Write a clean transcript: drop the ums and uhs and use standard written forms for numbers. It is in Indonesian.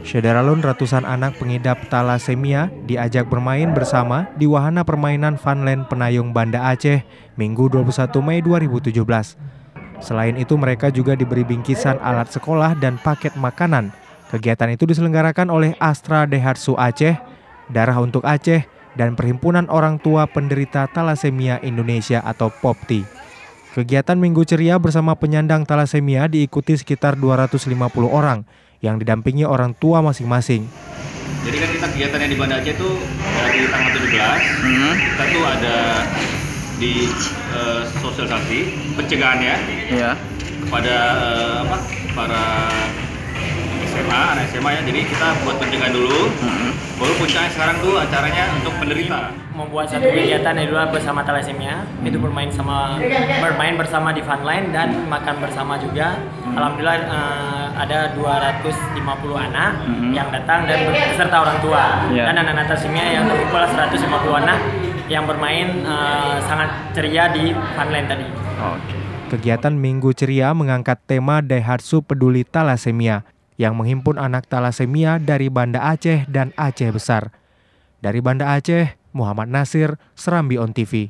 Syederalun ratusan anak pengidap talasemia diajak bermain bersama di wahana permainan Funland Penayung Banda Aceh Minggu 21 Mei 2017. Selain itu mereka juga diberi bingkisan alat sekolah dan paket makanan. Kegiatan itu diselenggarakan oleh Astra Daihatsu Aceh, Darah untuk Aceh, dan Perhimpunan Orang Tua Penderita Talasemia Indonesia atau POPTI. Kegiatan Minggu Ceria bersama penyandang talasemia diikuti sekitar 250 orang yang didampingi orang tua masing-masing. Jadi kan kita kegiatan yang di Banda Aceh itu dari tanggal 17, kita tuh ada di sosialisasi pencegahannya kepada para SMA, anak SMA ya. Jadi kita buat pencegahan dulu. Baru puncaknya sekarang tuh acaranya untuk penderita. Membuat satu kegiatan adalah bersama talasemia, itu bermain bersama di Funland dan makan bersama juga. Alhamdulillah ada 250 anak yang datang dan beserta orang tua. Dan anak-anak talasemia yang terkumpul 150 anak yang bermain sangat ceria di Funland tadi. Kegiatan Minggu Ceria mengangkat tema Daihatsu Peduli Talasemia yang menghimpun anak talasemia dari Banda Aceh dan Aceh Besar. Dari Banda Aceh, Muhammad Nasir, Serambi On TV.